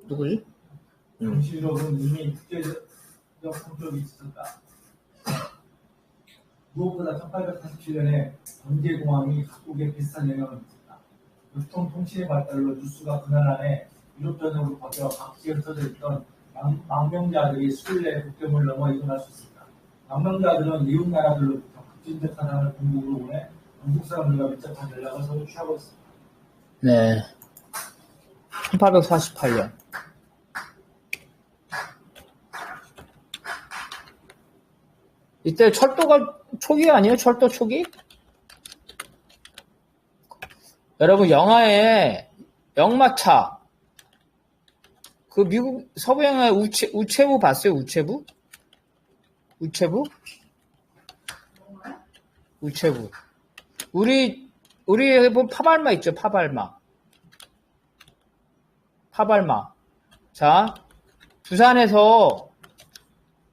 누구지? 정치적으로는 이미 국제적 성격이 있었다. 무엇보다 1847년에 전개공항이 각국에 비슷한 영향을 미쳤다. 교통통신의 발달로 뉴스가 그날 안에 유럽 전역으로 바뀌어 각지에 흩어져 있던 망명자들이 순례 국경을 넘어 이동할 수 있었다. 망명자들은 이웃 나라들로부터 급진적 사상을 본국으로 보내 영국 사람들과 밀접한 연락을 서로 취하고 있습니다. 네. 1848년. 이때 철도가 초기 아니에요? 철도 초기? 여러분, 영화에 역마차, 그 미국 서부 영화의 우체부 봤어요? 우체부? 우리 뭐 파발마 있죠? 파발마. 자, 부산에서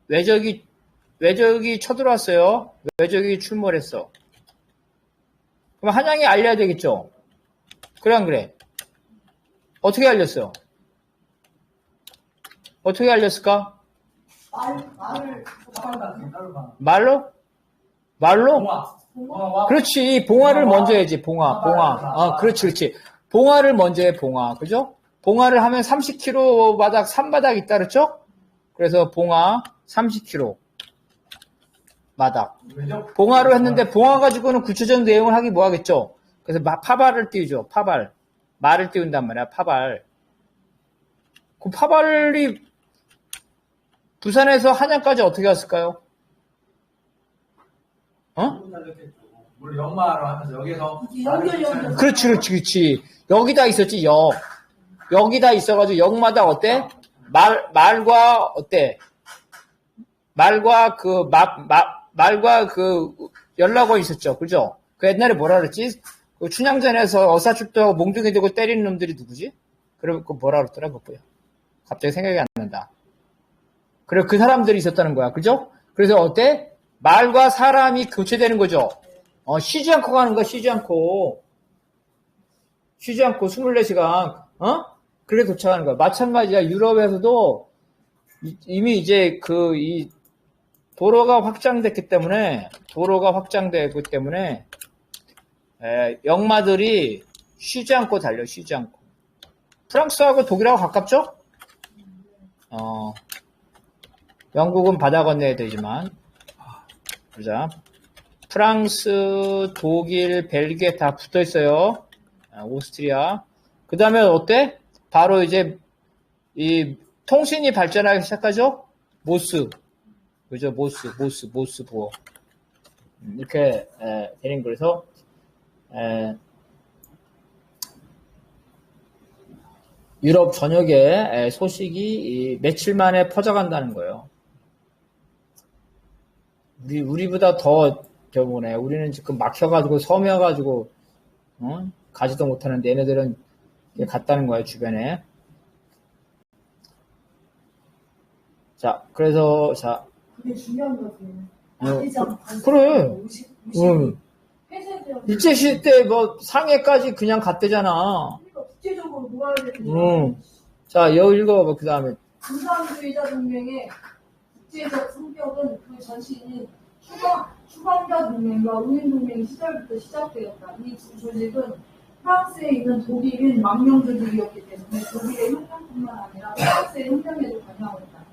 외적이 쳐들어왔어요. 외적이 출몰했어. 그럼 한양에 알려야 되겠죠? 그래, 안 그래? 어떻게 알렸어요? 어떻게 알렸을까? 말로? 그렇지. 봉화를 먼저 해야지. 봉화. 그렇지. 봉화를 먼저 해, 봉화. 그죠? 봉화를 하면 30km 바닥, 산바닥 있다 그랬죠? 그래서 봉화 30km 바닥. 봉화로 했는데 봉화 가지고는 구체적 내용을 하기 뭐 하겠죠? 그래서 파발을 띄우죠. 파발. 말을 띄운단 말이야. 파발. 그 파발이 부산에서 한양까지 어떻게 왔을까요? 물론 역마로 하면서 여기서 그렇지. 여기다 있었지. 여기다 있어가지고 역마다 어때? 말과 어때? 말과 그 연락원 있었죠. 그죠? 그 옛날에 뭐라 그랬지? 그 춘향전에서 어사출두하고 몽둥이 들고 때리는 놈들이 누구지? 그럼 그 뭐라 그랬더라 그거야. 갑자기 생각이 안 난다. 그래 그 사람들이 있었다는 거야. 그죠? 그래서 어때? 말과 사람이 교체되는 거죠. 쉬지 않고 가는 거야. 쉬지 않고 24시간 그렇게 도착하는 거야. 마찬가지야. 유럽에서도 이미 이제 이 도로가 확장됐기 때문에 역마들이 쉬지 않고 달려. 쉬지 않고. 프랑스하고 독일하고 가깝죠? 영국은 바다 건너야 되지만 보자. 프랑스, 독일, 벨기에 다 붙어 있어요. 오스트리아. 그 다음에 어때? 바로 이제 이 통신이 발전하기 시작하죠? 모스. 그죠? 모스 부호. 이렇게 되는 거라서 유럽 전역에 소식이 며칠 만에 퍼져간다는 거예요. 우리보다 더 경우네. 우리는 지금 막혀가지고 섬여가지고 가지도 못하는데 얘네들은 갔다는 거예요. 주변에. 자, 그래서 그게 중요한 거지. 그래. 일제시대 때 뭐 상해까지 그냥 갔대잖아. 국제적으로 모아야 되는. 자, 여기 읽어봐. 그 다음에. 분산주의자 동맹의 국제적 성격은 그 전신인 추방자 동맹과 운인 동맹 시절부터 시작되었다. 이 두 조직은 프랑스에 있는 독일인 망명 조직이었기 때문에 독일의 혁명뿐만 아니라 프랑스의 혁명에도 관여했다.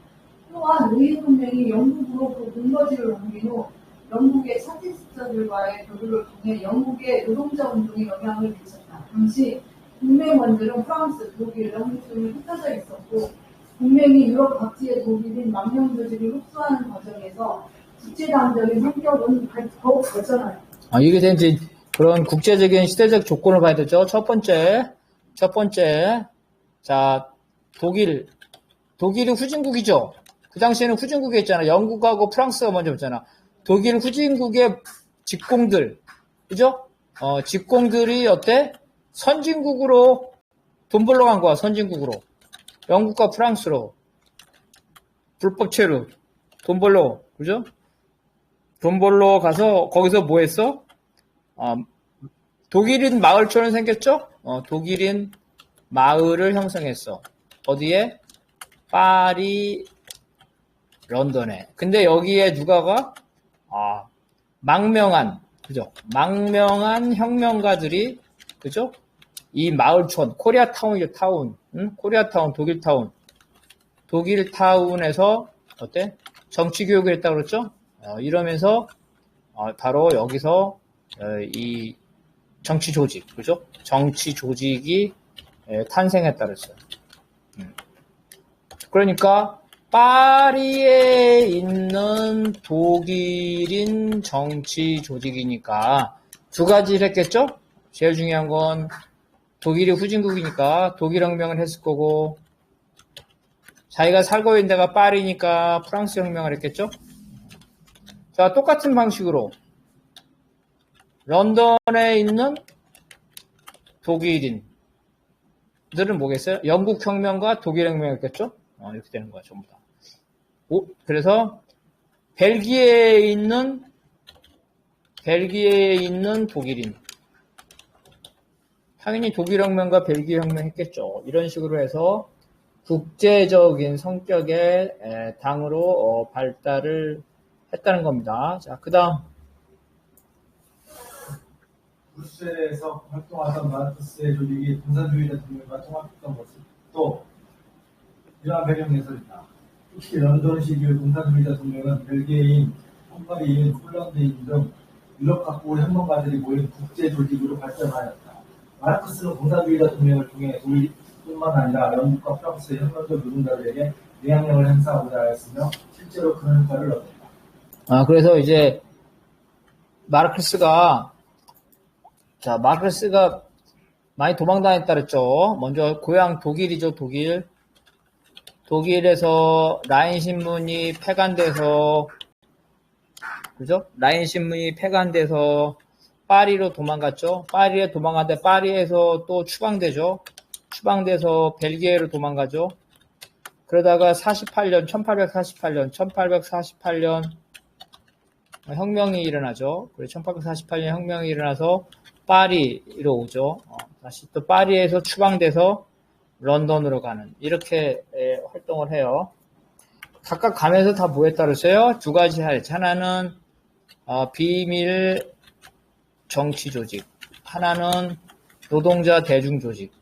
또한 운인 동맹이 영국으로 본거지를 옮긴 후 영국의 차티스트들과의 교류를 통해 영국의 노동자 운동에 영향을 미쳤다. 당시 동맹원들은 프랑스, 독일, 영국 등에 흩어져 있었고 동맹이 유럽 각지의 독일인 망명 조직을 흡수하는 과정에서 국제당적인 성격은 더욱 발전하였다. 이게 이제 그런 국제적인 시대적 조건을 봐야 되죠. 첫 번째. 자, 독일이 후진국이죠. 그 당시에는 후진국이었잖아. 영국하고 프랑스가 먼저 였잖아. 독일 후진국의 직공들, 그죠? 직공들이 어때? 선진국으로 돈 벌러 간 거야. 선진국으로. 영국과 프랑스로. 불법 체류. 돈 벌러. 그죠? 돈 벌러 가서 거기서 뭐 했어? 독일인 마을촌은 생겼죠? 독일인 마을을 형성했어. 어디에? 파리, 런던에. 근데 여기에 누가가? 망명한, 그죠? 망명한 혁명가들이, 그죠? 이 마을촌, 코리아타운이죠, 타운. 응? 코리아타운, 독일타운. 독일타운에서, 어때? 정치교육을 했다고 그랬죠? 이러면서, 바로 여기서, 이 정치 조직, 그죠? 정치 조직이 탄생했다 그랬어요. 그러니까, 파리에 있는 독일인 정치 조직이니까 두 가지를 했겠죠? 제일 중요한 건 독일이 후진국이니까 독일 혁명을 했을 거고, 자기가 살고 있는 데가 파리니까 프랑스 혁명을 했겠죠? 자, 똑같은 방식으로 런던에 있는 독일인들은 뭐겠어요? 영국 혁명과 독일 혁명이었겠죠? 이렇게 되는 거야, 전부 다. 그래서 벨기에에 있는 독일인, 당연히 독일 혁명과 벨기에 혁명 했겠죠. 이런 식으로 해서 국제적인 성격의 당으로 발달을 했다는 겁니다. 자, 그 다음. 브뤼셀에서 활동하던 마르크스의 조직이 공산주의 대통령과 통합했던 것은 또 이러한 배경에서 있다. 특히 런던 시기의 공산주의 대통령은 벨기에인, 헝가리인, 폴란드인 등 유럽 각국의 혁명가들이 모인 국제 조직으로 발전하였다. 마르크스는 공산주의 대통령을 통해 독일뿐만 아니라 영국과 프랑스의 혁명적 노동자들에게 영향력을 행사하고자 하였으며 실제로 그런 효과를 얻었다. 그래서 이제 마르크스가 많이 도망다녔다 그랬죠. 먼저 고향 독일이죠, 독일. 독일에서 라인 신문이 폐간돼서, 그죠? 라인 신문이 폐간돼서 파리로 도망갔죠. 파리에 도망갔는데 파리에서 또 추방되죠. 추방돼서 벨기에로 도망가죠. 그러다가 1848년 혁명이 일어나죠. 그래서 1848년 혁명이 일어나서 파리로 오죠. 다시 또 파리에서 추방돼서 런던으로 가는, 이렇게 활동을 해요. 각각 가면서 다 뭐 했다 그랬어요? 두 가지 하였지. 하나는 비밀 정치 조직, 하나는 노동자 대중 조직,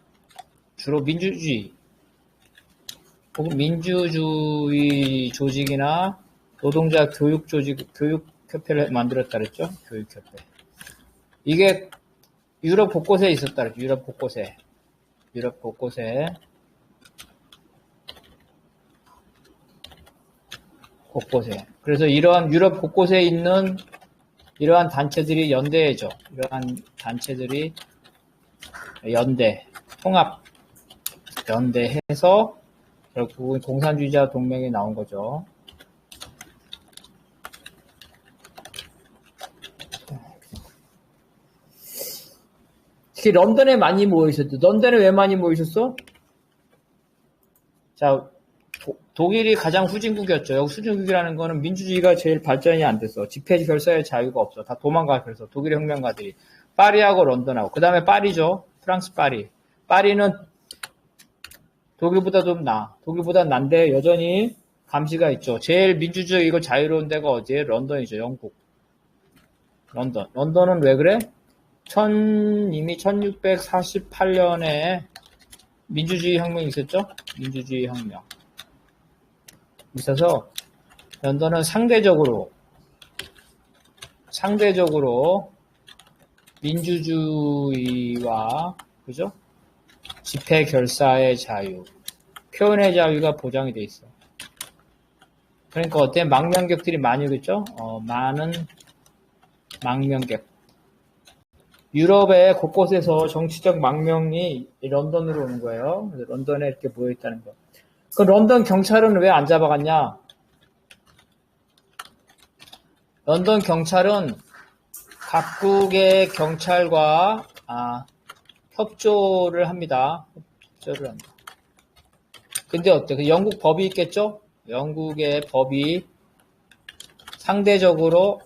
주로 민주주의 혹은 민주주의 조직이나 노동자 교육 조직, 교육협회를 만들었다 그랬죠. 교육협회. 이게 유럽 곳곳에 있었다 그랬죠. 유럽 곳곳에. 그래서 이러한 유럽 곳곳에 있는 이러한 단체들이 연대해죠. 이러한 단체들이 연대해서 결국은 공산주의자 동맹이 나온 거죠. 특히 런던에 많이 모이셨죠. 런던에 왜 많이 모이셨어? 자, 독일이 가장 후진국이었죠. 여기 후진국이라는 거는 민주주의가 제일 발전이 안 됐어. 집회 결사의 자유가 없어. 다 도망가. 그래서 독일 혁명가들이 파리하고 런던하고, 그 다음에 파리죠. 프랑스 파리. 파리는 독일보다 좀 독일보다 난데 여전히 감시가 있죠. 제일 민주주의고 자유로운 데가 어디에? 런던이죠. 영국. 런던은 왜 그래? 이미 1648년에 민주주의 혁명이 있었죠? 민주주의 혁명. 있어서 런던은 상대적으로 민주주의와, 그죠? 집회 결사의 자유, 표현의 자유가 보장이 돼 있어. 그러니까 어때? 망명객들이 많이 오겠죠? 많은 망명객. 유럽의 곳곳에서 정치적 망명이 런던으로 오는 거예요. 런던에 이렇게 모여있다는 거. 그 런던 경찰은 왜 안 잡아갔냐? 런던 경찰은 각국의 경찰과 협조를 합니다. 근데 어때? 그 영국 법이 있겠죠? 영국의 법이 상대적으로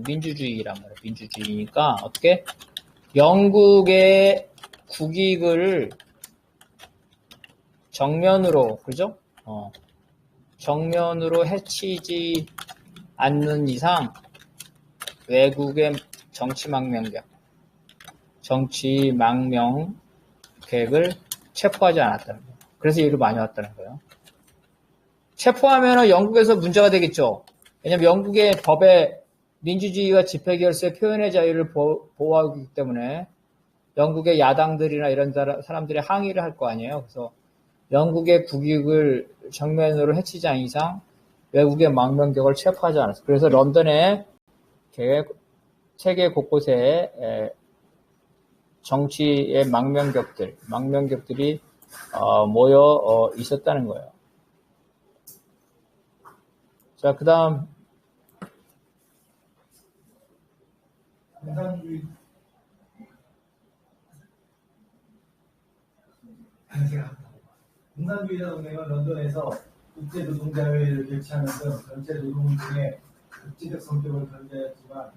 민주주의란 말이에요. 민주주의니까 어떻게? 영국의 국익을 정면으로, 그죠? 정면으로 해치지 않는 이상 외국의 정치망명 계획을 체포하지 않았다는 거예요. 그래서 일을 많이 왔다는 거예요. 체포하면 영국에서 문제가 되겠죠. 왜냐면 영국의 법에 민주주의와 집회결세 표현의 자유를 보호하기 때문에 영국의 야당들이나 이런 사람들이 항의를 할 거 아니에요. 그래서 영국의 국익을 정면으로 해치지 않은 이상 외국의 망명격을 체포하지 않았어요. 그래서 런던에 세계 곳곳에 정치의 망명격들이 모여 있었다는 거예요. 자, 그 다음 공산주의자 동맹은 런던에서 국제노동자회의를 개최하는 등 전체 노동운동의 국제적 성격을 견제했지만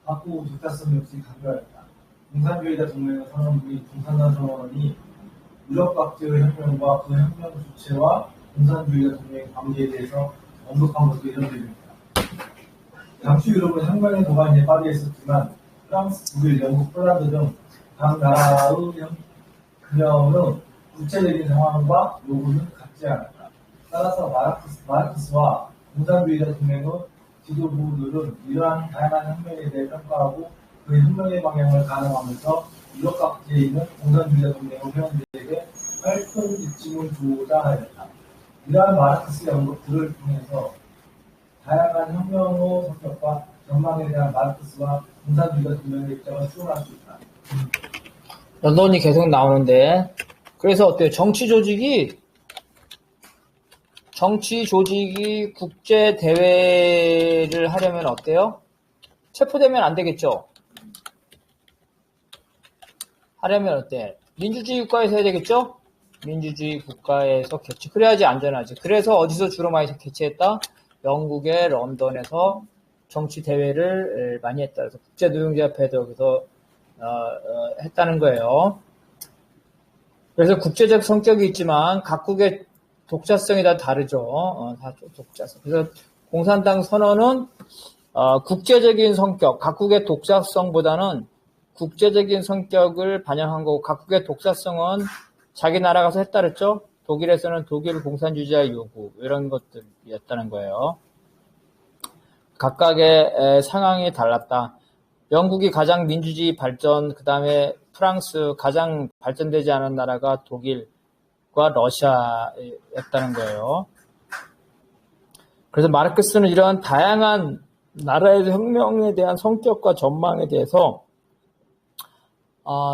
각국 적자성 역시 강조하였다. 공산주의자 동맹의 선언문이 공산당 선언이 유럽 각지의 혁명과 그 혁명 주체와 공산주의자 동맹의 관계에 대해서 언급한 것도 이런 점입니다. 당시 유럽은 혁명의 도가니에 빠져 있었지만 프랑스, 독일, 영국, 폴란드 등 각 나라의 혁명은 구체적인 상황과 요구는 같지 않았다. 따라서 마르크스와 공산주의자 동맹의 지도부들은 이러한 다양한 혁명에 대해 평가하고 그 혁명의 방향을 가늠하면서 유럽 각지에 있는 공산주의자 동맹의 회원들에게 활동 지침을 주고자 하였다. 이러한 마르크스의 언급들을 통해서 다양한 혁명의 성격과 전망에 대한 마르크스와 공산주의자 동맹의 입장을 추론할 수 있다. 런던이 계속 나오는데, 그래서 어때요? 정치 조직이 국제 대회를 하려면 어때요? 체포되면 안 되겠죠? 하려면 어때? 민주주의 국가에서 해야 되겠죠? 민주주의 국가에서 개최. 그래야지 안전하지. 그래서 어디서 주로 많이 개최했다? 영국의 런던에서 정치 대회를 많이 했다. 그래서 국제노동자협회도 여기서 했다는 거예요. 그래서 국제적 성격이 있지만 각국의 독자성이 다 다르죠. 다 독자성. 그래서 공산당 선언은 국제적인 성격, 각국의 독자성보다는 국제적인 성격을 반영한 거고, 각국의 독자성은 자기 나라 가서 했다 그랬죠. 독일에서는 독일 공산주의자 요구 이런 것들이었다는 거예요. 각각의 상황이 달랐다. 영국이 가장 민주주의 발전, 그 다음에 프랑스 가장 발전되지 않은 나라가 독일과 러시아였다는 거예요. 그래서 마르크스는 이러한 다양한 나라의 혁명에 대한 성격과 전망에 대해서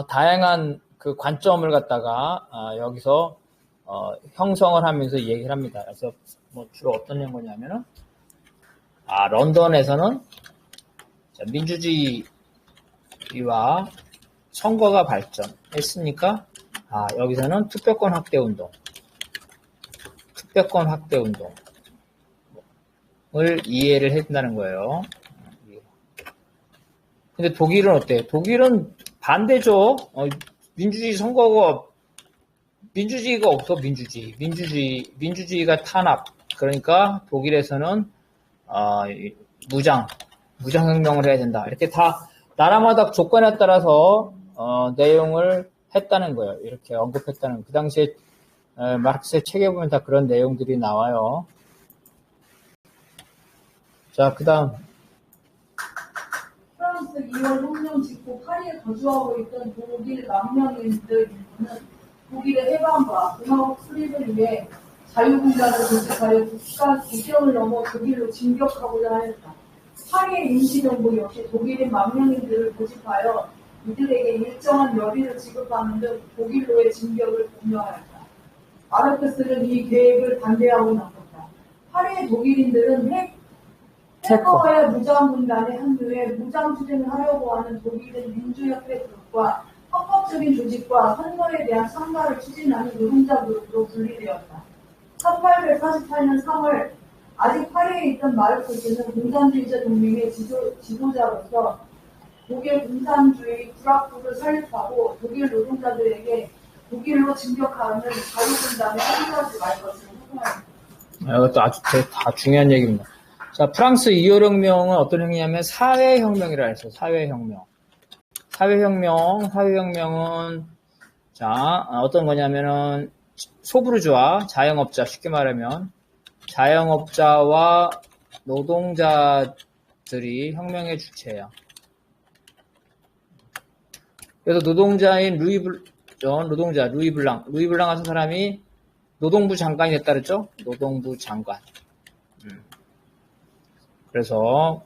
다양한 그 관점을 갖다가 여기서 형성을 하면서 얘기를 합니다. 그래서 뭐 주로 어떤 연구냐면은 런던에서는 민주주의와 선거가 발전했으니까 여기서는 투표권 확대 운동을 이해를 해준다는 거예요. 근데 독일은 어때요? 독일은 반대죠. 민주주의가 없어. 민주주의가 탄압. 그러니까 독일에서는 무장혁명을 해야 된다. 이렇게 다 나라마다 조건에 따라서 내용을 했다는 거예요. 이렇게 언급했다는 거예요. 그 당시에 마르크스의 책에 보면 다 그런 내용들이 나와요. 자, 그 다음. 프랑스 2월 혁명 직후 파리에 거주하고 있던 독일 망명인들은 독일의 해방과 공화국 수립을 위해 자유공단을 조직하여 국가 국경을 넘어 독일로 진격하고자 하였다. 파리의 임시정부 역시 독일인 망명인들을 고집하여 이들에게 일정한 여비를 지급하는 등 독일로의 진격을 독려하였다. 마르크스는 이 계획을 반대하고 나섰다. 파리의 독일인들은 해커와의 무장군단에 합류해 무장투쟁을 하려고 하는 독일인 민주협회 그룹과 합법적인 조직과 선거에 대한 참가를 추진하는 노동자 그룹으로 분리되었다. 1848년 3월 아직 파리에 있던 마르크스는 공산주의자 동맹의 지도자로서 독일 공산주의 불합국을 설립하고 독일 노동자들에게 독일로 진격하는 자유분단의 한가지 말 것을 호소합니다. 이것도 아주 다 중요한 얘기입니다. 자, 프랑스 2월 혁명은 어떤 혁명이냐면 사회혁명이라 해서 사회혁명. 사회혁명은 자, 어떤 거냐면은 소부르주아, 자영업자, 쉽게 말하면 자영업자와 노동자들이 혁명의 주체야. 그래서 노동자인 루이블랑 같은 사람이 노동부 장관이 됐다 그랬죠? 노동부 장관. 그래서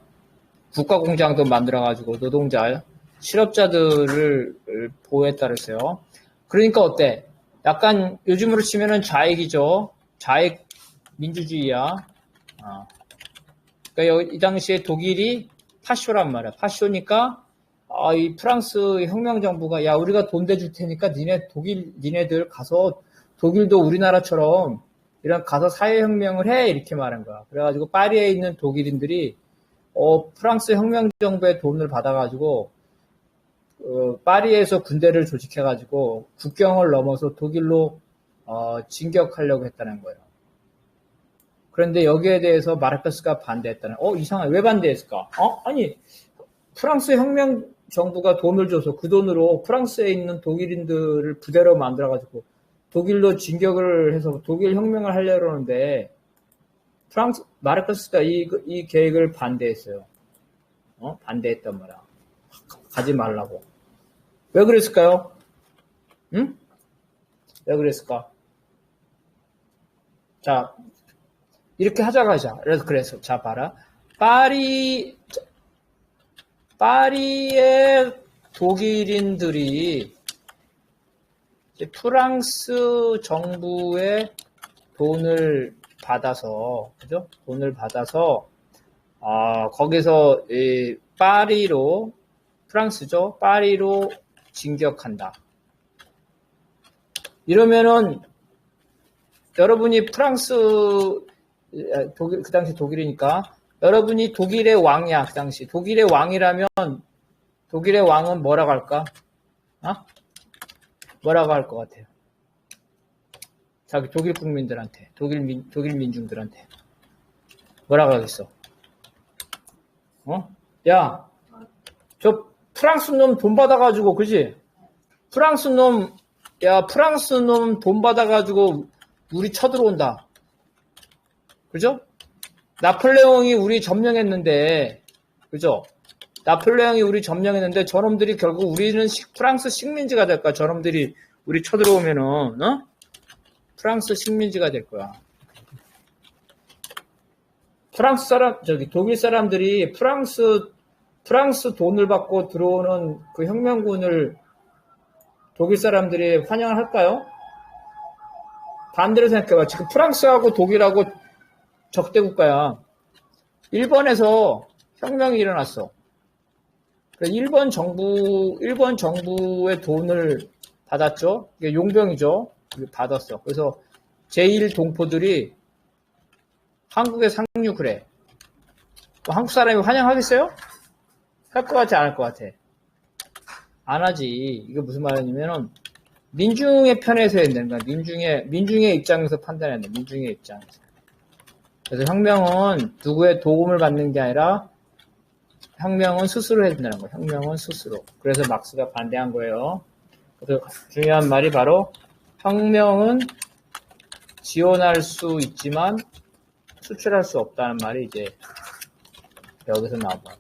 국가공장도 만들어가지고 노동자, 실업자들을 보호했다 그랬어요. 그러니까 어때? 약간 요즘으로 치면은 좌익이죠. 좌익 민주주의야. 그러니까 이 당시에 독일이 파쇼란 말이야. 파쇼니까 이 프랑스 혁명 정부가 야 우리가 돈 대줄 테니까 니네들 가서 독일도 우리나라처럼 이런 가서 사회혁명을 해 이렇게 말한 거야. 그래가지고 파리에 있는 독일인들이 프랑스 혁명 정부의 돈을 받아가지고 파리에서 군대를 조직해가지고 국경을 넘어서 독일로 진격하려고 했다는 거예요. 그런데 여기에 대해서 마르크스가 반대했다는. 이상하게 왜 반대했을까? 아니 프랑스 혁명 정부가 돈을 줘서 그 돈으로 프랑스에 있는 독일인들을 부대로 만들어가지고 독일로 진격을 해서 독일 혁명을 하려고 하는데 마르크스가 이 계획을 반대했어요. 반대했단 말이야. 가지 말라고. 왜 그랬을까요? 응? 왜 그랬을까? 자, 이렇게 하자. 그래서 자 봐라. 파리의 독일인들이 프랑스 정부의 돈을 받아서, 그죠? 돈을 받아서, 거기서, 프랑스죠? 파리로 진격한다. 이러면은, 여러분이 그 당시 독일이니까, 여러분이 독일의 왕이야, 그 당시. 독일의 왕이라면, 독일의 왕은 뭐라고 할까? 뭐라고 할 것 같아요? 자기 독일 국민들한테, 독일 민중들한테. 뭐라고 하겠어? 야, 저 프랑스 놈 돈 받아가지고, 그지? 프랑스 놈 돈 받아가지고 우리 쳐들어온다. 그죠? 나폴레옹이 우리 점령했는데, 그죠? 나폴레옹이 우리 점령했는데 저놈들이 결국 우리는 프랑스 식민지가 될 거야. 저놈들이 우리 쳐들어오면은 프랑스 식민지가 될 거야. 독일 사람들이 프랑스 돈을 받고 들어오는 그 혁명군을 독일 사람들이 환영을 할까요? 반대로 생각해봐. 지금 프랑스하고 독일하고 적대 국가야. 일본에서 혁명이 일어났어. 일본 정부의 돈을 받았죠. 이게 용병이죠. 받았어. 그래서 제1동포들이 한국에 상륙을 해. 한국 사람이 환영하겠어요? 할 것 같지 않을 것 같아? 안 하지. 이게 무슨 말이냐면은 민중의 편에서 해야 되는 거야. 민중의 입장에서 판단해야 돼. 민중의 입장에서. 그래서 혁명은 누구의 도움을 받는 게 아니라 혁명은 스스로 해야 된다는 거예요. 혁명은 스스로. 그래서 막스가 반대한 거예요. 그래서 중요한 말이 바로 혁명은 지원할 수 있지만 수출할 수 없다는 말이 이제 여기서 나오고.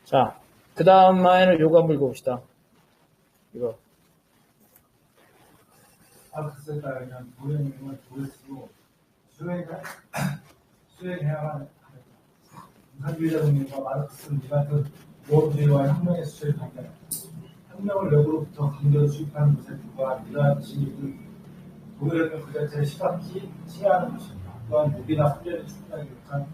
자, 그 다음 말에는 요거 한번 읽어봅시다. 이거. 마르크스에 따르면 도형님은 조회수로 수행해야만 합니다. 공산주의자 동맹과 마르크스는 이 같은 노동주의와 혁명의 수치를 발견합니다. 혁명을 외부로부터 강제로 수입하는 것에 불과한 이러한 진입은 독일은 그 자체를 심각히 치하하는 것입니다. 또한 무기나 훈련에 충분하지 못한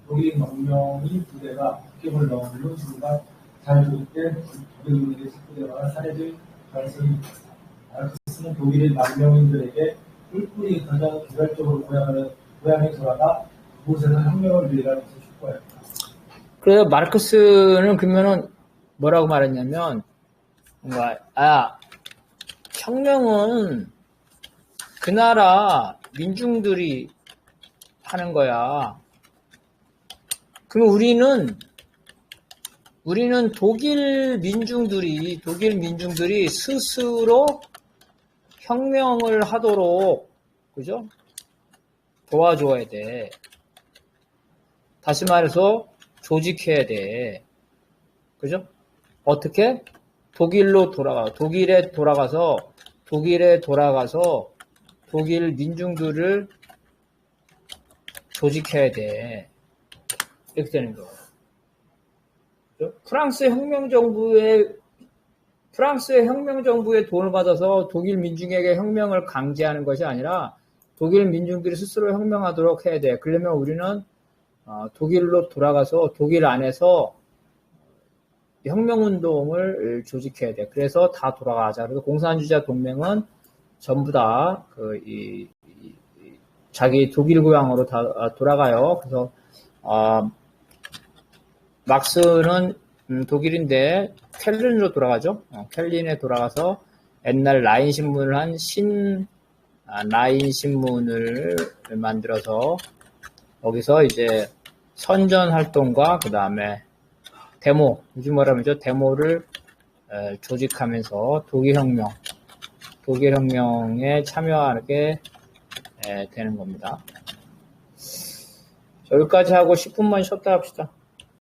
독일 망명인 부대가 국경을 넘는 순간 잘 조직된 독일군에게 착부되거나 살해될 가능성이 있습니다. 마르크스는 독일의 망명인들에게 뿔뿔이 가장 개별적으로 고향에 돌아가 그곳에서 혁명을 누리라는 것을 촉구합니다. 그래서 마르크스는 그러면은 뭐라고 말했냐면 혁명은 그 나라 민중들이 하는 거야. 그럼 우리는 독일 민중들이 스스로 혁명을 하도록, 그죠? 도와줘야 돼. 다시 말해서 조직해야 돼. 그죠? 어떻게? 독일에 돌아가서 독일 민중들을 조직해야 돼. 이렇게 되는 거예요. 그죠? 프랑스의 혁명 정부의 돈을 받아서 독일 민중에게 혁명을 강제하는 것이 아니라 독일 민중들이 스스로 혁명하도록 해야 돼. 그러려면 우리는 독일로 돌아가서 독일 안에서 혁명운동을 조직해야 돼. 그래서 다 돌아가자. 그래서 공산주의자 동맹은 전부 다 자기 독일 고향으로 다 돌아가요. 그래서 막스는 독일인데 켈린으로 돌아가죠. 켈린에 돌아가서 옛날 라인 신문을 한 라인 신문을 만들어서 거기서 이제 선전 활동과 그 다음에 요즘 말하면 데모를 조직하면서 독일 혁명에 참여하게 되는 겁니다. 여기까지 하고 10분만 쉬었다 합시다.